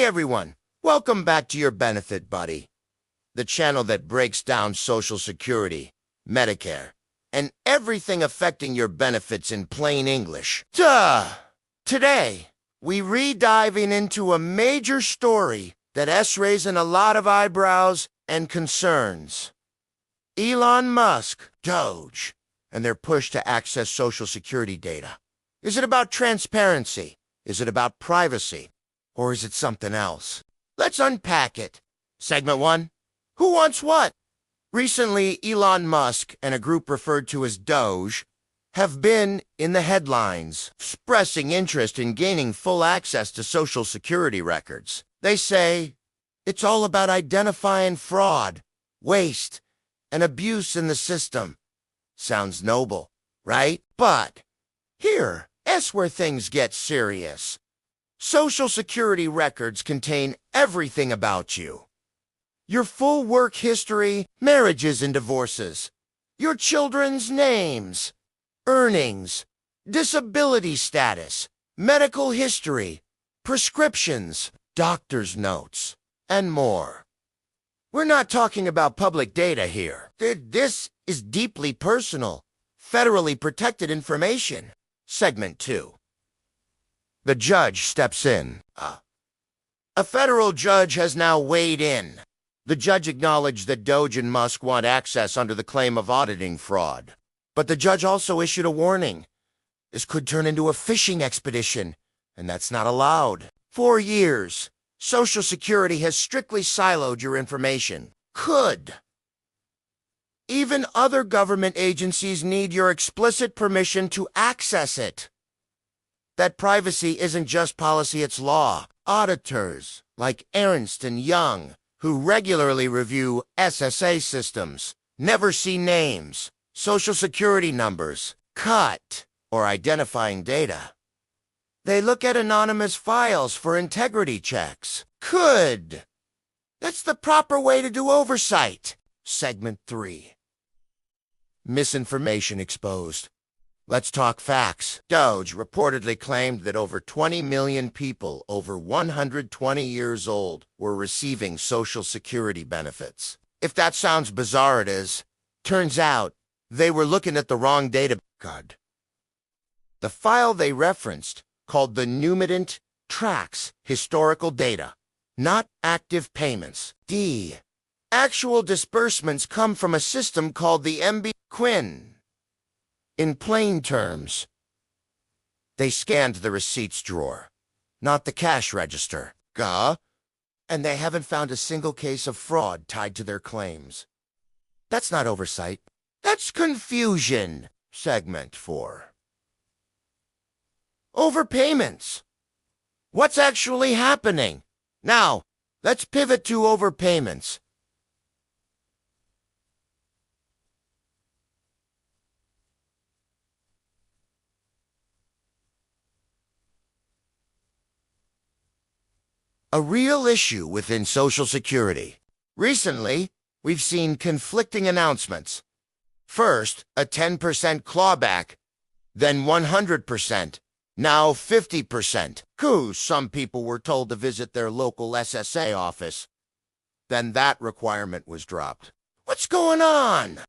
everyone, welcome back to your Benefit Buddy, the channel that breaks down Social Security, Medicare, and everything affecting your benefits in plain English. Duh! Today, we re-diving into a major story that's raising a lot of eyebrows and concerns. Elon Musk, Doge, and their push to access Social Security data. Is it about transparency? Is it about privacy? Or is it something else? Let's unpack it. Segment 1. Who wants what? Recently, Elon Musk and a group referred to as Doge have been in the headlines, expressing interest in gaining full access to Social Security records. They say it's all about identifying fraud, waste, and abuse in the system. Sounds noble, right? But here's where things get serious. Social Security records contain everything about you. Your full work history, marriages and divorces, your children's names, earnings, disability status, medical history, prescriptions, doctor's notes, and more. We're not talking about public data here. This is deeply personal, federally protected information. Segment 2. The judge steps in. A federal judge has now weighed in. The judge acknowledged that Doge and Musk want access under the claim of auditing fraud. But the judge also issued a warning. This could turn into a fishing expedition, and that's not allowed. For years, Social Security has strictly siloed your information. Even other government agencies need your explicit permission to access it. That privacy isn't just policy, it's law. Auditors, like Ernst & Young, who regularly review SSA systems, never see names, Social Security numbers, cut, or identifying data. They look at anonymous files for integrity checks. That's the proper way to do oversight. Segment 3. Misinformation exposed. Let's talk facts. Doge reportedly claimed that over 20 million people over 120 years old were receiving Social Security benefits. If that sounds bizarre, it is. Turns out, they were looking at the wrong data. The file they referenced, called the Numitant, tracks historical data, not active payments. Actual disbursements come from a system called the MB-Quinn. In plain terms, they scanned the receipts drawer, not the cash register. And they haven't found a single case of fraud tied to their claims. That's not oversight. That's confusion. Segment 4. Overpayments. What's actually happening? Now, let's pivot to overpayments. A real issue within Social Security. Recently, we've seen conflicting announcements. First, a 10% clawback, then 100%, now 50%. Some people were told to visit their local SSA office. Then that requirement was dropped. What's going on?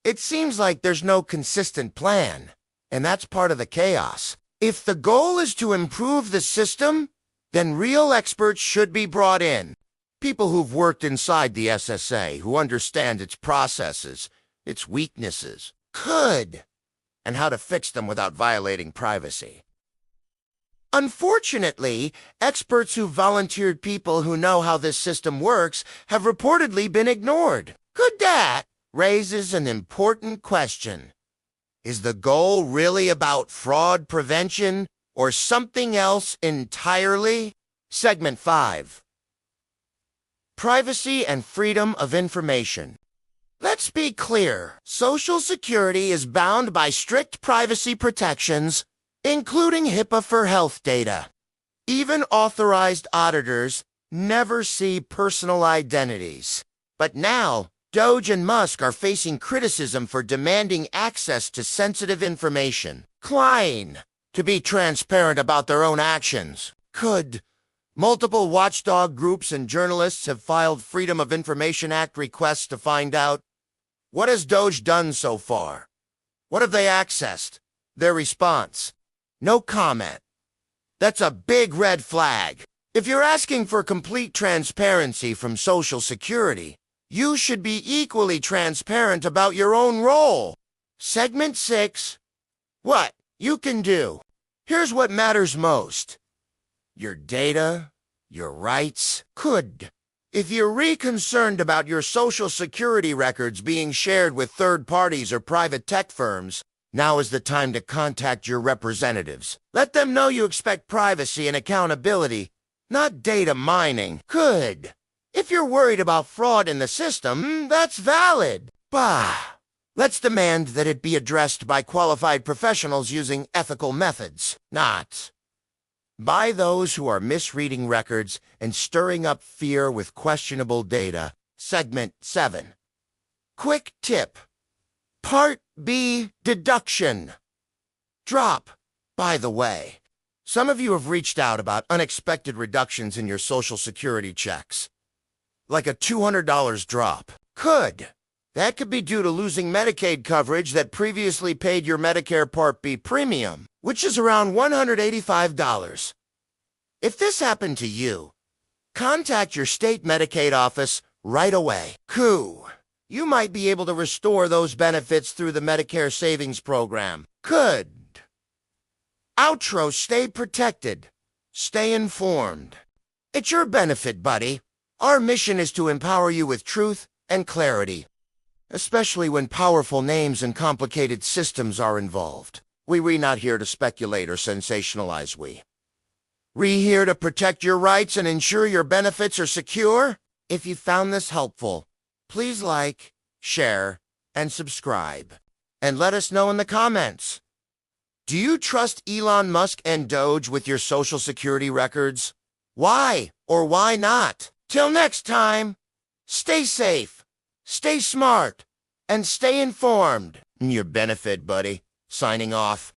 It seems like there's no consistent plan, and that's part of the chaos. If the goal is to improve the system, then real experts should be brought in. People who've worked inside the SSA, who understand its processes, its weaknesses, and how to fix them without violating privacy. Unfortunately, experts who volunteered people who know how this system works have reportedly been ignored. That raises an important question. Is the goal really about fraud prevention or something else entirely? Segment 5. Privacy and freedom of information. Let's be clear. Social Security is bound by strict privacy protections, including HIPAA for health data. Even authorized auditors never see personal identities. But now, Doge and Musk are facing criticism for demanding access to sensitive information. To be transparent about their own actions. Multiple watchdog groups and journalists have filed Freedom of Information Act requests to find out, what has Doge done so far? What have they accessed? Their response: no comment. That's a big red flag. If you're asking for complete transparency from Social Security, you should be equally transparent about your own role. Segment 6. What you can do. Here's what matters most. Your data, your rights. If you're concerned about your Social Security records being shared with third parties or private tech firms, now is the time to contact your representatives. Let them know you expect privacy and accountability, not data mining. If you're worried about fraud in the system, that's valid. Let's demand that it be addressed by qualified professionals using ethical methods, not by those who are misreading records and stirring up fear with questionable data. Segment 7. Quick tip. Part B, deduction. Drop. By the way, some of you have reached out about unexpected reductions in your Social Security checks, like a $200 drop. That could be due to losing Medicaid coverage that previously paid your Medicare Part B premium, which is around $185. If this happened to you, contact your state Medicaid office right away. You might be able to restore those benefits through the Medicare Savings Program. Outro: stay protected. Stay informed. It's your benefit, buddy. Our mission is to empower you with truth and clarity, especially when powerful names and complicated systems are involved. We're not here to speculate or sensationalize. We're here to protect your rights and ensure your benefits are secure. If you found this helpful, please like, share, and subscribe. And let us know in the comments. Do you trust Elon Musk and Doge with your Social Security records? Why or why not? Till next time, stay safe, stay smart, and stay informed. Your benefit, buddy. Signing off.